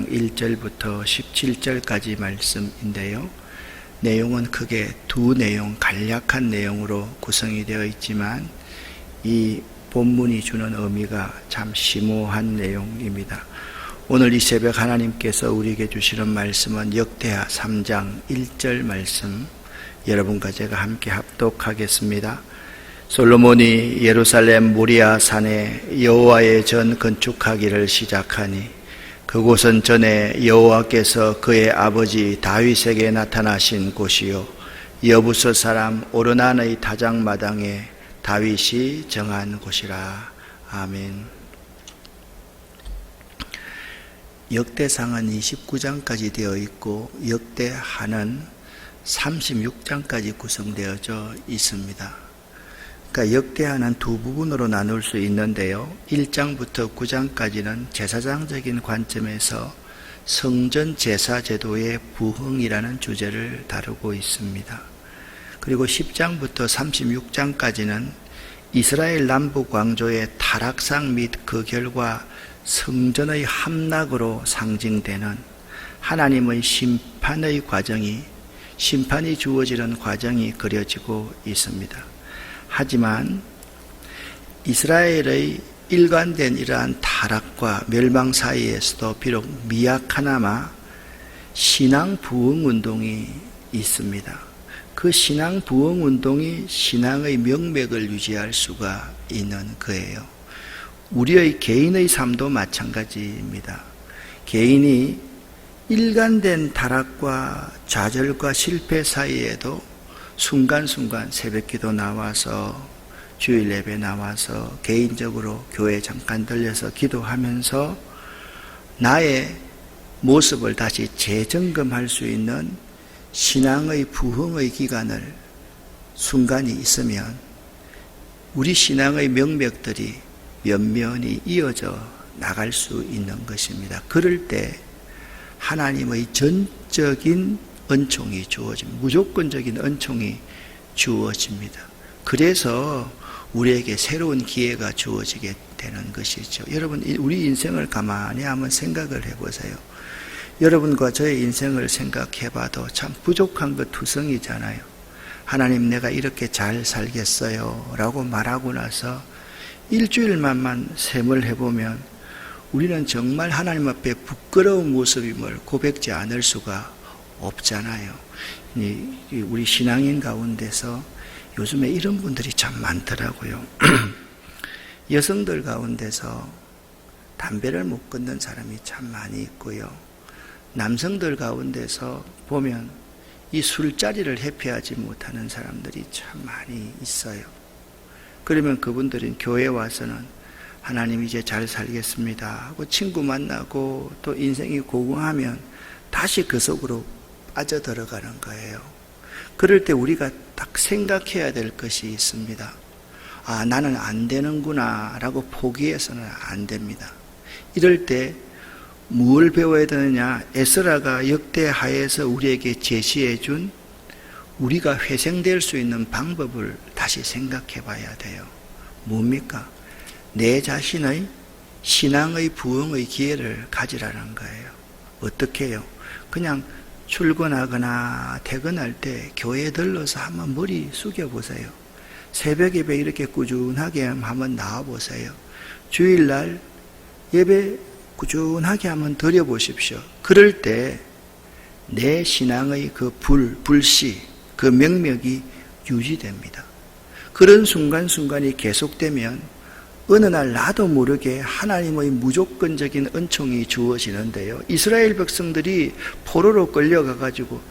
3장 1절부터 17절까지 말씀인데요. 내용은 크게 두 내용, 간략한 내용으로 구성이 되어 있지만 이 본문이 주는 의미가 참 심오한 내용입니다. 오늘 이 새벽 하나님께서 우리에게 주시는 말씀은 역대하 3장 1절 말씀, 여러분과 제가 함께 합독하겠습니다. 솔로몬이 예루살렘 모리아 산에 여호와의 전 건축하기를 시작하니 그곳은 전에 여호와께서 그의 아버지 다윗에게 나타나신 곳이요 여부스 사람 오르난의 다장마당에 다윗이 정한 곳이라. 아멘. 역대상은 29장까지 되어 있고 역대하는 36장까지 구성되어져 있습니다. 그러니까 역대하는 두 부분으로 나눌 수 있는데요. 1장부터 9장까지는 제사장적인 관점에서 성전 제사 제도의 부흥이라는 주제를 다루고 있습니다. 그리고 10장부터 36장까지는 이스라엘 남북 왕조의 타락상 및 그 결과 성전의 함락으로 상징되는 하나님의 심판이 주어지는 과정이 그려지고 있습니다. 하지만 이스라엘의 일관된 이러한 타락과 멸망 사이에서도 비록 미약하나마 신앙 부흥 운동이 있습니다. 그 신앙 부흥 운동이 신앙의 명맥을 유지할 수가 있는 거예요. 우리의 개인의 삶도 마찬가지입니다. 개인이 일관된 타락과 좌절과 실패 사이에도 순간순간 새벽기도 나와서 주일 예배 나와서 개인적으로 교회 잠깐 들려서 기도하면서 나의 모습을 다시 재점검할 수 있는 신앙의 부흥의 기간을 순간이 있으면 우리 신앙의 명맥들이 면면이 이어져 나갈 수 있는 것입니다. 그럴 때 하나님의 전적인 은총이 주어집니다. 무조건적인 은총이 주어집니다. 그래서 우리에게 새로운 기회가 주어지게 되는 것이죠. 여러분, 우리 인생을 가만히 한번 생각을 해보세요. 여러분과 저의 인생을 생각해봐도 참 부족한 것 투성이잖아요. 하나님, 내가 이렇게 잘 살겠어요 라고 말하고 나서 일주일만만 셈을 해보면 우리는 정말 하나님 앞에 부끄러운 모습임을 고백지 않을 수가 없잖아요. 우리 신앙인 가운데서 요즘에 이런 분들이 참 많더라고요. 여성들 가운데서 담배를 못 끊는 사람이 참 많이 있고요. 남성들 가운데서 보면 이 술자리를 회피하지 못하는 사람들이 참 많이 있어요. 그러면 그분들은 교회에 와서는 하나님 이제 잘 살겠습니다 하고 친구 만나고 또 인생이 고공하면 다시 그 속으로 빠져들어가는 거예요. 그럴 때 우리가 딱 생각해야 될 것이 있습니다. 아, 나는 안 되는구나 라고 포기해서는 안 됩니다. 이럴 때 뭘 배워야 되느냐? 에스라가 역대하에서 우리에게 제시해 준 우리가 회생될 수 있는 방법을 다시 생각해 봐야 돼요. 뭡니까? 내 자신의 신앙의 부흥의 기회를 가지라는 거예요. 어떻게 해요? 그냥 출근하거나 퇴근할 때 교회에 들러서 한번 머리 숙여보세요. 새벽 예배 이렇게 꾸준하게 한번 나와보세요. 주일날 예배 꾸준하게 한번 드려보십시오. 그럴 때 내 신앙의 그 불씨, 그 명맥이 유지됩니다. 그런 순간순간이 계속되면 어느 날 나도 모르게 하나님의 무조건적인 은총이 주어지는데요. 이스라엘 백성들이 포로로 끌려가가지고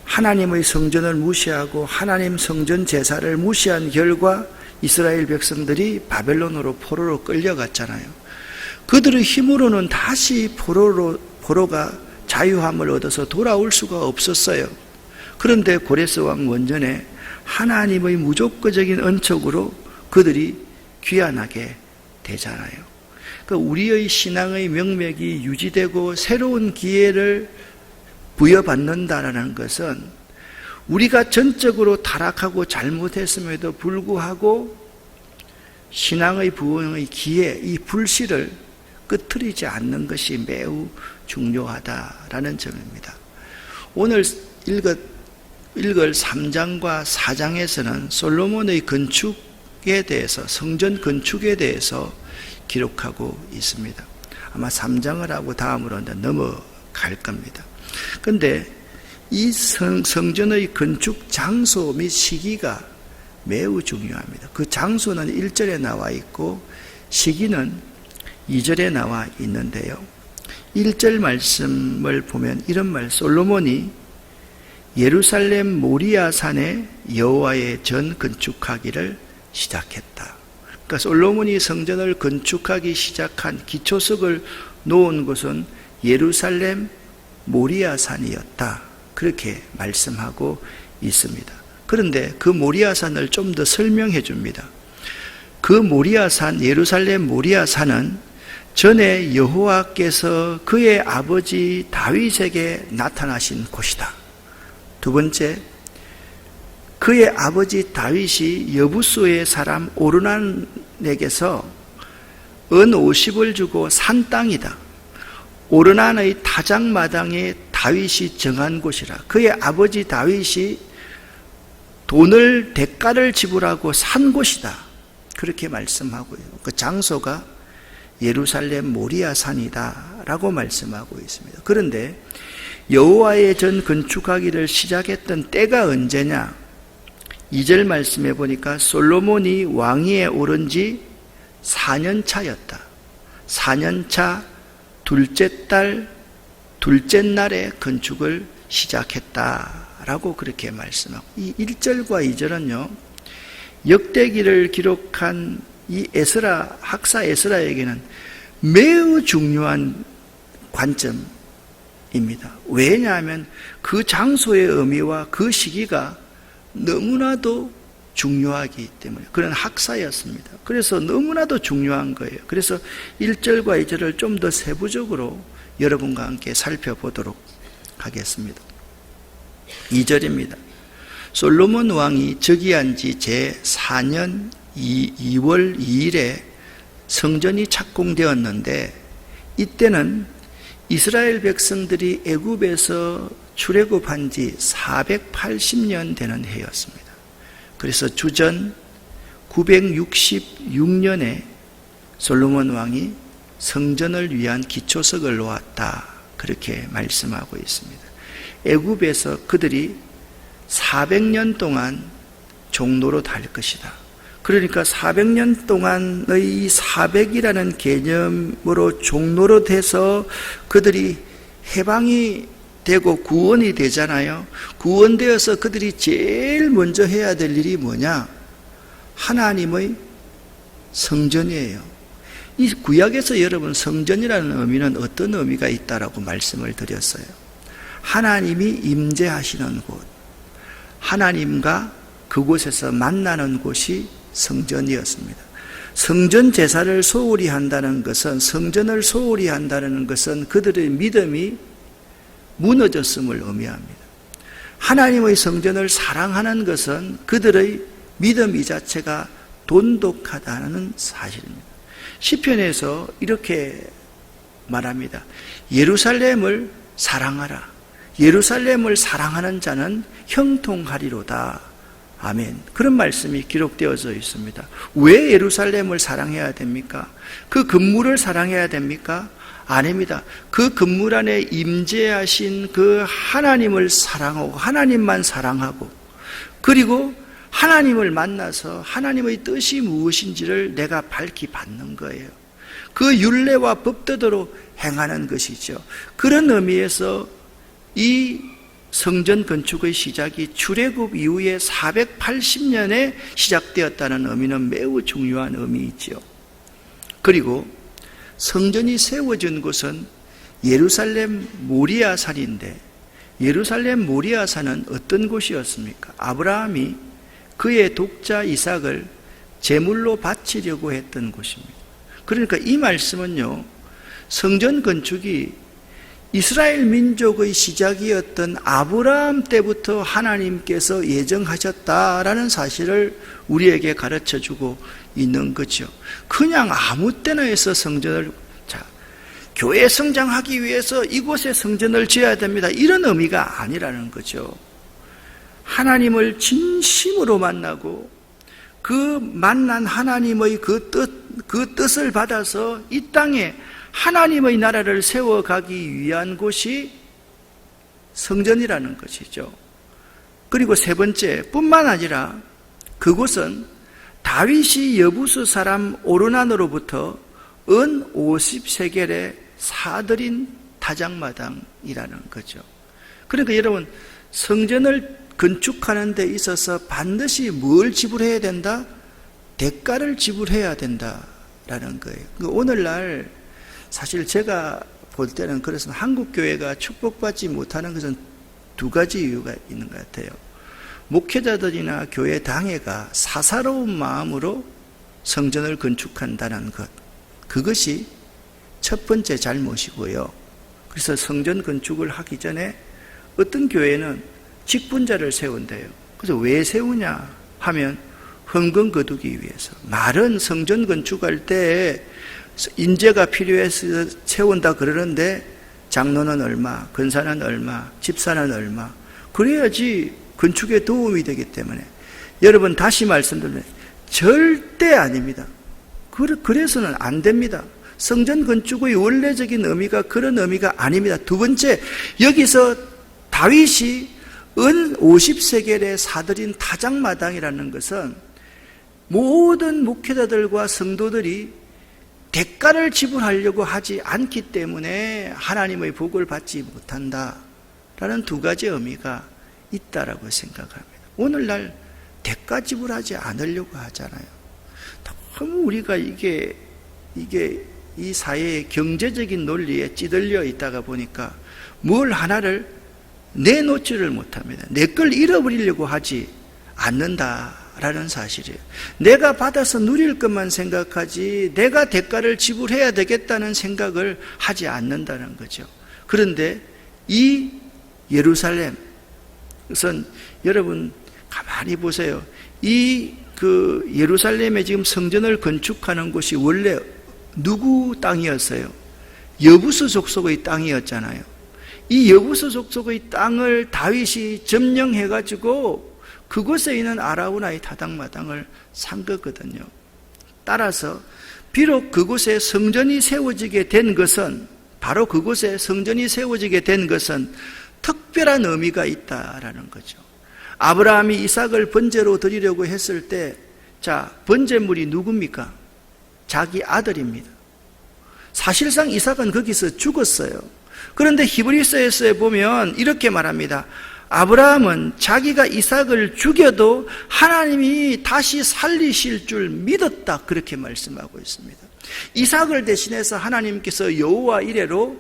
하나님의 성전을 무시하고 하나님 성전 제사를 무시한 결과 이스라엘 백성들이 바벨론으로 포로로 끌려갔잖아요. 그들의 힘으로는 다시 포로가 자유함을 얻어서 돌아올 수가 없었어요. 그런데 고레스 왕 원전에 하나님의 무조건적인 은총으로 그들이 귀환하게 되잖아요. 그러니까 우리의 신앙의 명맥이 유지되고 새로운 기회를 부여받는다라는 것은 우리가 전적으로 타락하고 잘못했음에도 불구하고 신앙의 부흥의 기회, 이 불씨를 끄트리지 않는 것이 매우 중요하다라는 점입니다. 오늘 읽을 3장과 4장에서는 솔로몬의 건축에 대해서, 성전 건축에 대해서 기록하고 있습니다. 아마 3장을 하고 다음으로 넘어갈 겁니다. 그런데 이 성전의 건축 장소 및 시기가 매우 중요합니다. 그 장소는 1절에 나와 있고 시기는 2절에 나와 있는데요. 1절 말씀을 보면 이런 말, 솔로몬이 예루살렘 모리아 산에 여호와의 전 건축하기를 시작했다. 그러니까 솔로몬이 성전을 건축하기 시작한 기초석을 놓은 곳은 예루살렘 모리아 산이었다. 그렇게 말씀하고 있습니다. 그런데 그 모리아 산을 좀 더 설명해 줍니다. 그 모리아 산, 예루살렘 모리아 산은 전에 여호와께서 그의 아버지 다윗에게 나타나신 곳이다. 두 번째, 그의 아버지 다윗이 여부수의 사람 오르난에게서 은 50을 주고 산 땅이다. 오르난의 타작마당에 다윗이 정한 곳이라. 그의 아버지 다윗이 돈을 대가를 지불하고 산 곳이다. 그렇게 말씀하고요. 그 장소가 예루살렘 모리아 산이다 라고 말씀하고 있습니다. 그런데 여호와의 전 건축하기를 시작했던 때가 언제냐? 2절 말씀해 보니까 솔로몬이 왕위에 오른 지 4년 차였다. 4년 차 둘째 달 둘째 날에 건축을 시작했다라고 그렇게 말씀하고, 이 1절과 2절은요 역대기를 기록한 이 에스라, 학사 에스라에게는 매우 중요한 관점입니다. 왜냐하면 그 장소의 의미와 그 시기가 너무나도 중요하기 때문에, 그런 학사였습니다. 그래서 너무나도 중요한 거예요. 그래서 1절과 2절을 좀 더 세부적으로 여러분과 함께 살펴보도록 하겠습니다. 2절입니다. 솔로몬 왕이 즉위한 지 제4년 2월 2일에 성전이 착공되었는데, 이때는 이스라엘 백성들이 애굽에서 출애굽한 지 480년 되는 해였습니다. 그래서 주전 966년에 솔로몬 왕이 성전을 위한 기초석을 놓았다. 그렇게 말씀하고 있습니다. 애굽에서 그들이 400년 동안 종노릇 할 것이다. 그러니까 400년 동안의 이 400이라는 개념으로 종노릇해서 그들이 해방이 되고 구원이 되잖아요. 구원되어서 그들이 제일 먼저 해야 될 일이 뭐냐? 하나님의 성전이에요. 이 구약에서 여러분 성전이라는 의미는 어떤 의미가 있다라고 말씀을 드렸어요. 하나님이 임재하시는 곳, 하나님과 그곳에서 만나는 곳이 성전이었습니다. 성전 제사를 소홀히 한다는 것은, 성전을 소홀히 한다는 것은 그들의 믿음이 무너졌음을 의미합니다. 하나님의 성전을 사랑하는 것은 그들의 믿음 이 자체가 돈독하다는 사실입니다. 시편에서 이렇게 말합니다. 예루살렘을 사랑하라. 예루살렘을 사랑하는 자는 형통하리로다. 아멘. 그런 말씀이 기록되어져 있습니다. 왜 예루살렘을 사랑해야 됩니까? 그 건물을 사랑해야 됩니까? 아닙니다. 그 건물 안에 임재하신 그 하나님을 사랑하고, 하나님만 사랑하고, 그리고 하나님을 만나서 하나님의 뜻이 무엇인지를 내가 밝히 받는 거예요. 그 율례와 법대로 행하는 것이죠. 그런 의미에서 이 성전 건축의 시작이 출애굽 이후에 480년에 시작되었다는 의미는 매우 중요한 의미이죠. 그리고 성전이 세워진 곳은 예루살렘 모리아 산인데, 예루살렘 모리아 산은 어떤 곳이었습니까? 아브라함이 그의 독자 이삭을 제물로 바치려고 했던 곳입니다. 그러니까 이 말씀은요, 성전 건축이 이스라엘 민족의 시작이었던 아브라함 때부터 하나님께서 예정하셨다라는 사실을 우리에게 가르쳐주고 있는 거죠. 그냥 아무 때나 해서 성전을, 교회 성장하기 위해서 이곳에 성전을 지어야 됩니다, 이런 의미가 아니라는 거죠. 하나님을 진심으로 만나고 그 만난 하나님의 그 뜻을 받아서 이 땅에 하나님의 나라를 세워가기 위한 곳이 성전이라는 것이죠. 그리고 세 번째, 뿐만 아니라 그곳은 다윗이 여부수 사람 오르난으로부터 은 50세겔에 사들인 타작마당이라는 거죠. 그러니까 여러분, 성전을 건축하는 데 있어서 반드시 뭘 지불해야 된다? 대가를 지불해야 된다라는 거예요. 오늘날 사실 제가 볼 때는 그렇습니다. 한국 교회가 축복받지 못하는 것은 두 가지 이유가 있는 것 같아요. 목회자들이나 교회 당회가 사사로운 마음으로 성전을 건축한다는 것, 그것이 첫 번째 잘못이고요. 그래서 성전 건축을 하기 전에 어떤 교회는 직분자를 세운대요. 그래서 왜 세우냐 하면 헌금 거두기 위해서. 말은 성전 건축할 때 인재가 필요해서 세운다 그러는데 장로는 얼마, 권사는 얼마, 집사는 얼마, 그래야지 건축에 도움이 되기 때문에. 여러분, 다시 말씀드리면 절대 아닙니다. 그래서는 안 됩니다. 성전 건축의 원래적인 의미가 그런 의미가 아닙니다. 두 번째, 여기서 다윗이 은 50세겔에 사들인 타작마당이라는 것은 모든 목회자들과 성도들이 대가를 지불하려고 하지 않기 때문에 하나님의 복을 받지 못한다라는 두 가지 의미가 있다라고 생각합니다. 오늘날 대가 지불하지 않으려고 하잖아요. 너무 우리가 이게 이 사회의 경제적인 논리에 찌들려 있다가 보니까 뭘 하나를 내놓지를 못합니다. 내 걸 잃어버리려고 하지 않는다라는 사실이에요. 내가 받아서 누릴 것만 생각하지 내가 대가를 지불해야 되겠다는 생각을 하지 않는다는 거죠. 그런데 이 예루살렘, 우선 여러분 가만히 보세요. 이 예루살렘에 지금 성전을 건축하는 곳이 원래 누구 땅이었어요? 여부수 족속의 땅이었잖아요. 이 여부수 족속의 땅을 다윗이 점령해가지고 그곳에 있는 아라우나의 타작마당을 산 거거든요. 따라서 비록 그곳에 성전이 세워지게 된 것은, 바로 그곳에 성전이 세워지게 된 것은 특별한 의미가 있다라는 거죠. 아브라함이 이삭을 번제로 드리려고 했을 때, 자, 번제물이 누굽니까? 자기 아들입니다. 사실상 이삭은 거기서 죽었어요. 그런데 히브리서에서 보면 이렇게 말합니다. 아브라함은 자기가 이삭을 죽여도 하나님이 다시 살리실 줄 믿었다, 그렇게 말씀하고 있습니다. 이삭을 대신해서 하나님께서 여호와 이레로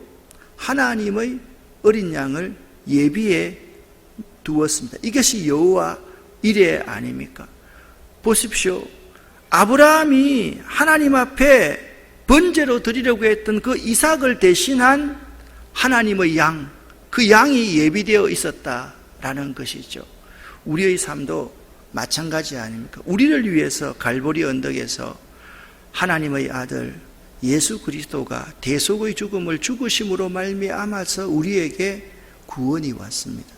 하나님의 어린 양을 예비해 두었습니다. 이것이 여호와 이레 아닙니까? 보십시오. 아브라함이 하나님 앞에 번제로 드리려고 했던 그 이삭을 대신한 하나님의 양, 그 양이 예비되어 있었다라는 것이죠. 우리의 삶도 마찬가지 아닙니까? 우리를 위해서 갈보리 언덕에서 하나님의 아들 예수 그리스도가 대속의 죽음을 죽으심으로 말미암아서 우리에게 구원이 왔습니다.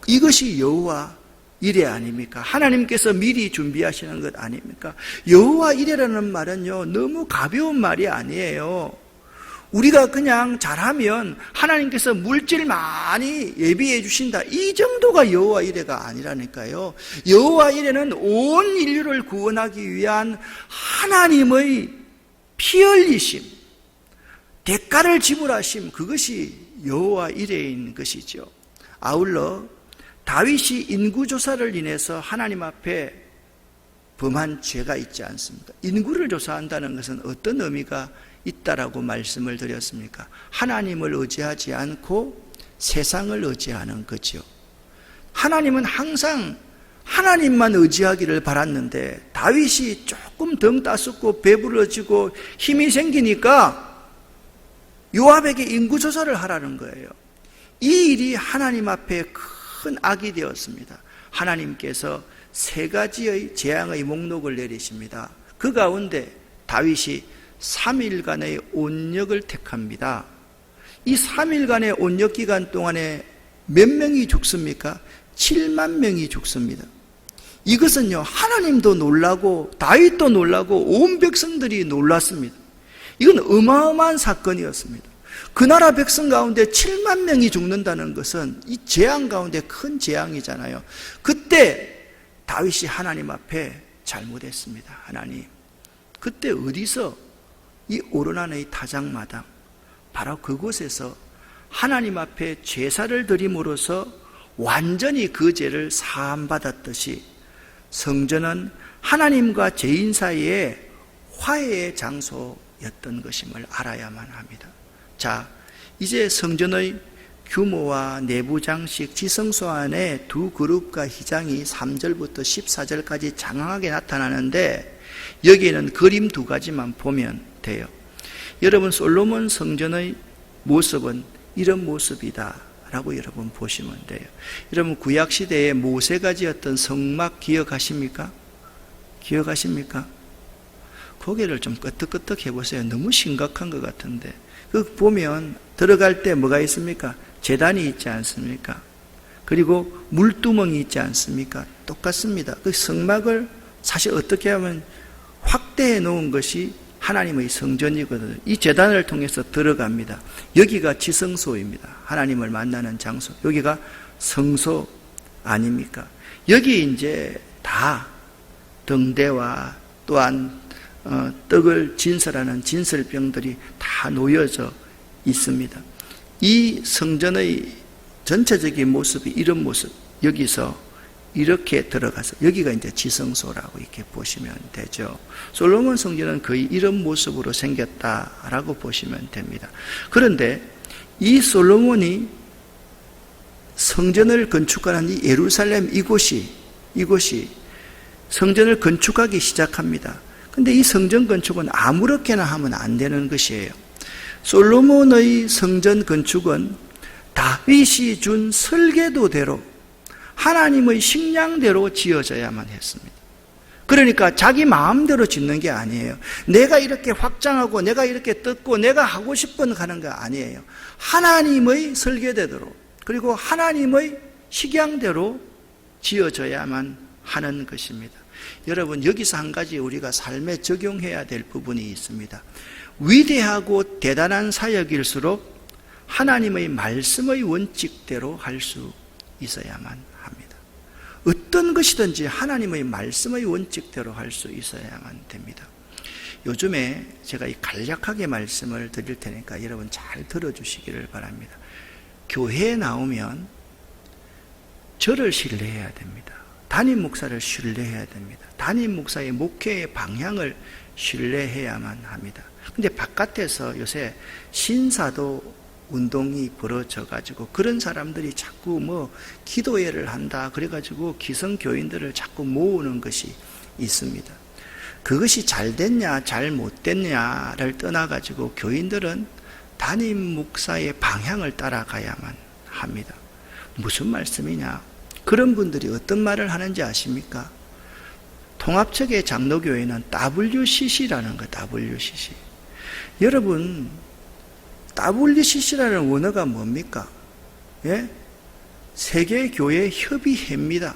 이것이 여호와 이레 아닙니까? 하나님께서 미리 준비하시는 것 아닙니까? 여호와 이레라는 말은요, 너무 가벼운 말이 아니에요. 우리가 그냥 잘하면 하나님께서 물질 많이 예비해 주신다, 이 정도가 여호와 이레가 아니라니까요. 여호와 이레는 온 인류를 구원하기 위한 하나님의 피 흘리심, 대가를 지불하심, 그것이 여호와 이레인 것이죠. 아울러 다윗이 인구조사를 인해서 하나님 앞에 범한 죄가 있지 않습니까? 인구를 조사한다는 것은 어떤 의미가 있다라고 말씀을 드렸습니까? 하나님을 의지하지 않고 세상을 의지하는 거죠. 하나님은 항상 하나님만 의지하기를 바랐는데 다윗이 조금 덩 따숩고 배부러지고 힘이 생기니까 요압에게 인구조사를 하라는 거예요. 이 일이 하나님 앞에 큰 악이 되었습니다. 하나님께서 세 가지의 재앙의 목록을 내리십니다. 그 가운데 다윗이 3일간의 온역을 택합니다. 이 3일간의 온역 기간 동안에 몇 명이 죽습니까? 7만 명이 죽습니다. 이것은요, 하나님도 놀라고 다윗도 놀라고 온 백성들이 놀랐습니다. 이건 어마어마한 사건이었습니다. 그 나라 백성 가운데 7만 명이 죽는다는 것은 이 재앙 가운데 큰 재앙이잖아요. 그때 다윗이 하나님 앞에 잘못했습니다. 하나님, 그때 어디서 이 오르나의 타작마당, 바로 그곳에서 하나님 앞에 제사를 드림으로써 완전히 그 죄를 사함받았듯이 성전은 하나님과 죄인 사이에 화해의 장소였던 것임을 알아야만 합니다. 자, 이제 성전의 규모와 내부 장식, 지성소 안에 두 그룹과 휘장이 3절부터 14절까지 장황하게 나타나는데 여기에는 그림 두 가지만 보면 돼요. 여러분, 솔로몬 성전의 모습은 이런 모습이다 라고 여러분 보시면 돼요. 여러분, 구약시대에 모세가 지었던 성막 기억하십니까? 기억하십니까? 고개를 좀 끄덕끄덕 해보세요. 너무 심각한 것 같은데. 그 보면 들어갈 때 뭐가 있습니까? 제단이 있지 않습니까? 그리고 물두멍이 있지 않습니까? 똑같습니다. 그 성막을 사실 어떻게 하면 확대해 놓은 것이 하나님의 성전이거든요. 이 제단을 통해서 들어갑니다. 여기가 지성소입니다. 하나님을 만나는 장소. 여기가 성소 아닙니까? 여기 이제 다 등대와 또한 떡을 진설하는 진설병들이 다 놓여져 있습니다. 이 성전의 전체적인 모습이 이런 모습, 여기서 이렇게 들어가서 여기가 이제 지성소라고 이렇게 보시면 되죠. 솔로몬 성전은 거의 이런 모습으로 생겼다라고 보시면 됩니다. 그런데 이 솔로몬이 성전을 건축하는 이 예루살렘 이곳이 성전을 건축하기 시작합니다. 근데 이 성전 건축은 아무렇게나 하면 안 되는 것이에요. 솔로몬의 성전 건축은 다윗이 준 설계도대로 하나님의 식량대로 지어져야만 했습니다. 그러니까 자기 마음대로 짓는 게 아니에요. 내가 이렇게 확장하고 내가 이렇게 뜯고 내가 하고 싶은 하는 거 아니에요. 하나님의 설계대로 그리고 하나님의 식양대로 지어져야만 하는 것입니다. 여러분, 여기서 한 가지 우리가 삶에 적용해야 될 부분이 있습니다. 위대하고 대단한 사역일수록 하나님의 말씀의 원칙대로 할 수 있어야만 합니다. 어떤 것이든지 하나님의 말씀의 원칙대로 할 수 있어야만 됩니다. 요즘에 제가 이 간략하게 말씀을 드릴 테니까 여러분 잘 들어주시기를 바랍니다. 교회에 나오면 저를 신뢰해야 됩니다. 담임 목사를 신뢰해야 됩니다. 담임 목사의 목회의 방향을 신뢰해야만 합니다. 근데 바깥에서 요새 신사도 운동이 벌어져 가지고 그런 사람들이 자꾸 기도회를 한다 그래가지고 기성교인들을 자꾸 모으는 것이 있습니다. 그것이 잘 됐냐 잘 못 됐냐를 떠나가지고 교인들은 담임 목사의 방향을 따라가야만 합니다. 무슨 말씀이냐? 그런 분들이 어떤 말을 하는지 아십니까? 통합체계 장로교회는 WCC라는 거, WCC. 여러분, WCC라는 원어가 뭡니까? 예? 세계교회 협의회입니다.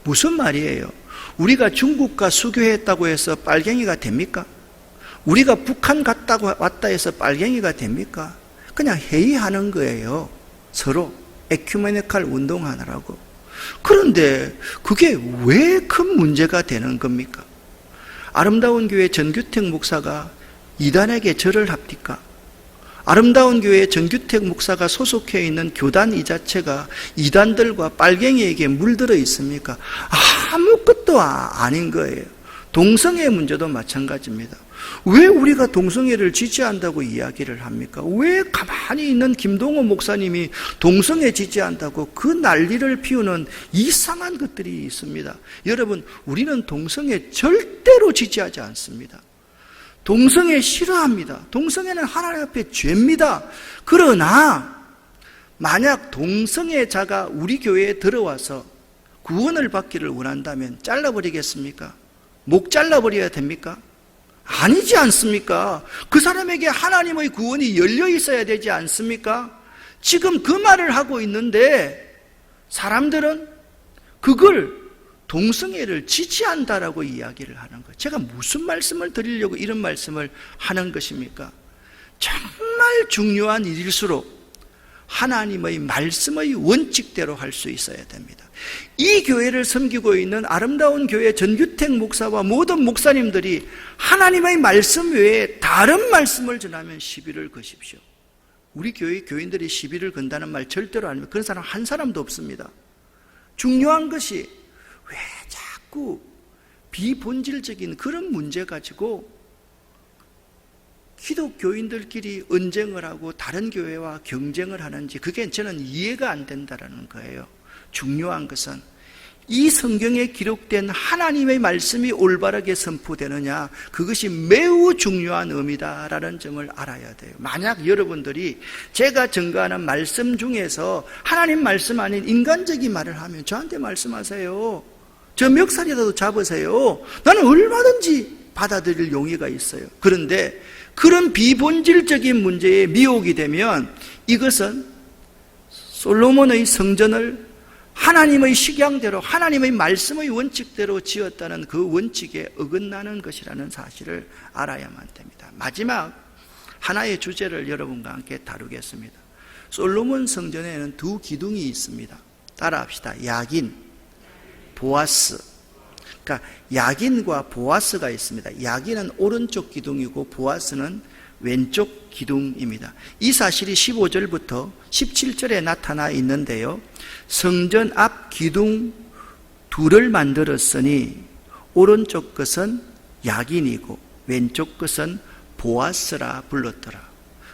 무슨 말이에요? 우리가 중국과 수교했다고 해서 빨갱이가 됩니까? 우리가 북한 갔다고 왔다 해서 빨갱이가 됩니까? 그냥 회의하는 거예요. 서로 에큐메니칼 운동하느라고. 그런데 그게 왜 큰 문제가 되는 겁니까? 아름다운 교회 전규택 목사가 이단에게 절을 합니까? 아름다운 교회 전규택 목사가 소속해 있는 교단 이 자체가 이단들과 빨갱이에게 물들어 있습니까? 아무것도 아닌 거예요. 동성애 문제도 마찬가지입니다. 왜 우리가 동성애를 지지한다고 이야기를 합니까? 왜 가만히 있는 김동호 목사님이 동성애 지지한다고 그 난리를 피우는 이상한 것들이 있습니다. 여러분, 우리는 동성애 절대로 지지하지 않습니다. 동성애 싫어합니다. 동성애는 하나님 앞에 죄입니다. 그러나 만약 동성애자가 우리 교회에 들어와서 구원을 받기를 원한다면 잘라버리겠습니까? 목 잘라버려야 됩니까? 아니지 않습니까? 그 사람에게 하나님의 구원이 열려 있어야 되지 않습니까? 지금 그 말을 하고 있는데 사람들은 그걸 동성애를 지지한다라고 이야기를 하는 거예요. 제가 무슨 말씀을 드리려고 이런 말씀을 하는 것입니까? 정말 중요한 일일수록 하나님의 말씀의 원칙대로 할 수 있어야 됩니다. 이 교회를 섬기고 있는 아름다운 교회 전규택 목사와 모든 목사님들이 하나님의 말씀 외에 다른 말씀을 전하면 시비를 거십시오. 우리 교회 교인들이 시비를 건다는 말 절대로 아닙니다. 그런 사람 한 사람도 없습니다. 중요한 것이 왜 자꾸 비본질적인 그런 문제 가지고 기독교인들끼리 언쟁을 하고 다른 교회와 경쟁을 하는지 그게 저는 이해가 안 된다는 거예요. 중요한 것은 이 성경에 기록된 하나님의 말씀이 올바르게 선포되느냐, 그것이 매우 중요한 의미다라는 점을 알아야 돼요. 만약 여러분들이 제가 전가하는 말씀 중에서 하나님 말씀 아닌 인간적인 말을 하면 저한테 말씀하세요. 저 멱살이라도 잡으세요. 나는 얼마든지 받아들일 용의가 있어요. 그런데 그런 비본질적인 문제에 미혹이 되면 이것은 솔로몬의 성전을 하나님의 식양대로 하나님의 말씀의 원칙대로 지었다는 그 원칙에 어긋나는 것이라는 사실을 알아야만 됩니다. 마지막 하나의 주제를 여러분과 함께 다루겠습니다. 솔로몬 성전에는 두 기둥이 있습니다. 따라합시다. 야긴, 보아스. 그러니까 야긴과 보아스가 있습니다. 야긴은 오른쪽 기둥이고 보아스는 왼쪽 기둥입니다. 이 사실이 15절부터 17절에 나타나 있는데요. 성전 앞 기둥 둘을 만들었으니 오른쪽 것은 야긴이고 왼쪽 것은 보아스라 불렀더라.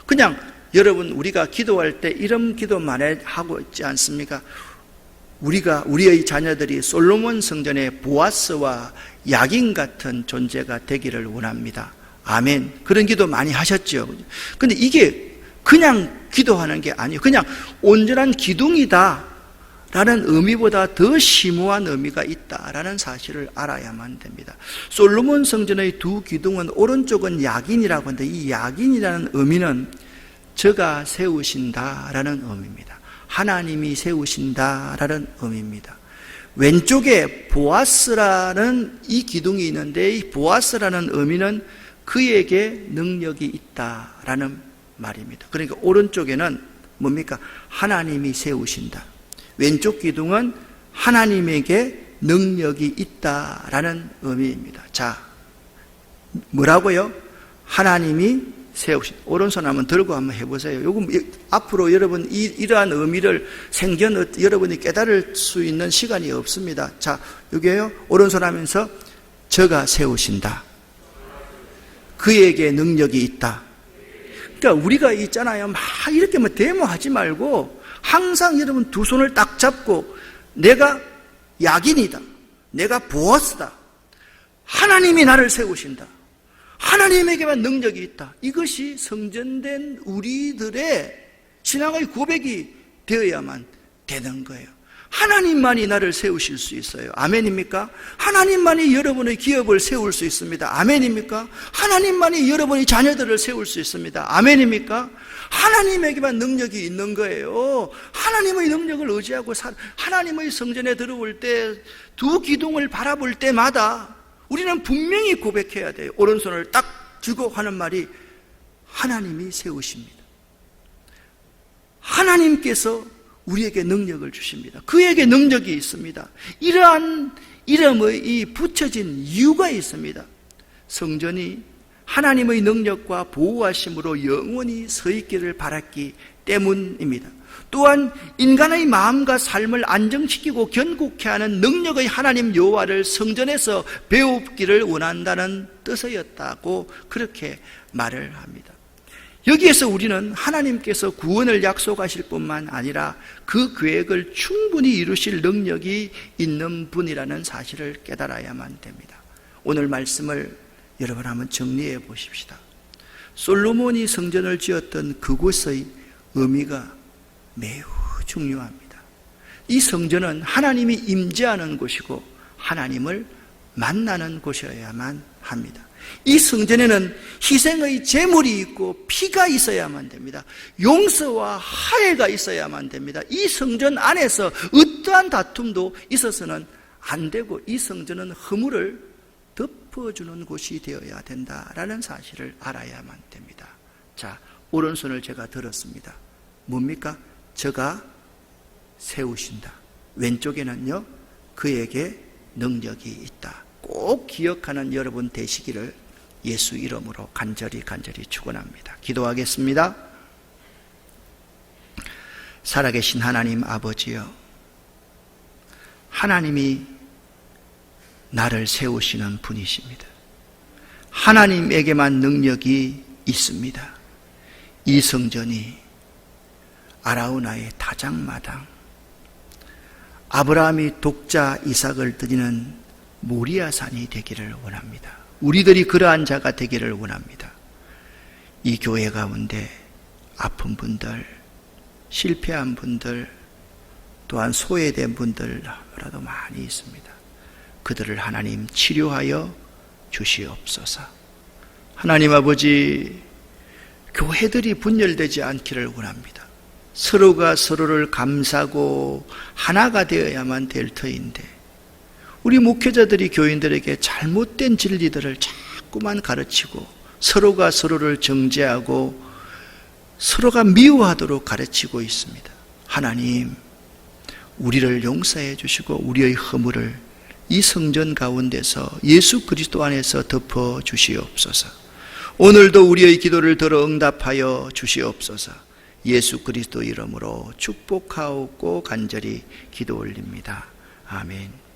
그냥 여러분 우리가 기도할 때 이런 기도 많이 하고 있지 않습니까? 우리의 자녀들이 솔로몬 성전의 보아스와 야긴 같은 존재가 되기를 원합니다. 아멘. 그런 기도 많이 하셨죠. 근데 이게 그냥 기도하는 게 아니에요. 그냥 온전한 기둥이다 라는 의미보다 더 심오한 의미가 있다라는 사실을 알아야만 됩니다. 솔로몬 성전의 두 기둥은 오른쪽은 야긴이라고 하는데 이 야긴이라는 의미는 저가 세우신다라는 의미입니다. 하나님이 세우신다라는 의미입니다. 왼쪽에 보아스라는 이 기둥이 있는데 이 보아스라는 의미는 그에게 능력이 있다라는 말입니다. 그러니까 오른쪽에는 뭡니까? 하나님이 세우신다. 왼쪽 기둥은 하나님에게 능력이 있다라는 의미입니다. 자, 뭐라고요? 하나님이 세우신다. 오른손 한번 들고 한번 해보세요. 요거 앞으로 여러분 이러한 의미를 여러분이 깨달을 수 있는 시간이 없습니다. 자, 여기에요. 오른손 하면서 저가 세우신다. 그에게 능력이 있다. 그러니까 우리가 있잖아요. 막 이렇게 데모하지 말고 항상 여러분 두 손을 딱 잡고 내가 야긴이다. 내가 보아스다. 하나님이 나를 세우신다. 하나님에게만 능력이 있다. 이것이 성전된 우리들의 신앙의 고백이 되어야만 되는 거예요. 하나님만이 나를 세우실 수 있어요. 아멘입니까? 하나님만이 여러분의 기업을 세울 수 있습니다. 아멘입니까? 하나님만이 여러분의 자녀들을 세울 수 있습니다. 아멘입니까? 하나님에게만 능력이 있는 거예요. 하나님의 능력을 의지하고 하나님의 성전에 들어올 때 두 기둥을 바라볼 때마다 우리는 분명히 고백해야 돼요. 오른손을 딱 쥐고 하는 말이 하나님이 세우십니다. 하나님께서 우리에게 능력을 주십니다. 그에게 능력이 있습니다. 이러한 이름의 이 붙여진 이유가 있습니다. 성전이 하나님의 능력과 보호하심으로 영원히 서 있기를 바랐기 때문입니다. 또한 인간의 마음과 삶을 안정시키고 견고케 하는 능력의 하나님 여호와를 성전에서 배우기를 원한다는 뜻이었다고 그렇게 말을 합니다. 여기에서 우리는 하나님께서 구원을 약속하실 뿐만 아니라 그 계획을 충분히 이루실 능력이 있는 분이라는 사실을 깨달아야만 됩니다. 오늘 말씀을 여러분 한번 정리해 보십시다. 솔로몬이 성전을 지었던 그곳의 의미가 매우 중요합니다. 이 성전은 하나님이 임재하는 곳이고 하나님을 만나는 곳이어야만 합니다. 이 성전에는 희생의 제물이 있고 피가 있어야만 됩니다. 용서와 화해가 있어야만 됩니다. 이 성전 안에서 어떠한 다툼도 있어서는 안 되고, 이 성전은 허물을 덮어주는 곳이 되어야 된다라는 사실을 알아야만 됩니다. 자, 오른손을 제가 들었습니다. 뭡니까? 저가 세우신다. 왼쪽에는요, 그에게 능력이 있다. 꼭 기억하는 여러분 되시기를 예수 이름으로 간절히 축원합니다. 기도하겠습니다. 살아계신 하나님 아버지여, 하나님이 나를 세우시는 분이십니다. 하나님에게만 능력이 있습니다. 이 성전이 아라우나의 타작마당, 아브라함이 독자 이삭을 드리는 모리아산이 되기를 원합니다. 우리들이 그러한 자가 되기를 원합니다. 이 교회 가운데 아픈 분들, 실패한 분들, 또한 소외된 분들라도 많이 있습니다. 그들을 하나님 치료하여 주시옵소서. 하나님 아버지, 교회들이 분열되지 않기를 원합니다. 서로가 서로를 감싸고 하나가 되어야만 될 터인데, 우리 목회자들이 교인들에게 잘못된 진리들을 자꾸만 가르치고 서로가 서로를 정죄하고 서로가 미워하도록 가르치고 있습니다. 하나님, 우리를 용서해 주시고 우리의 허물을 이 성전 가운데서 예수 그리스도 안에서 덮어 주시옵소서. 오늘도 우리의 기도를 들어 응답하여 주시옵소서. 예수 그리스도 이름으로 축복하옵고 간절히 기도 올립니다. 아멘.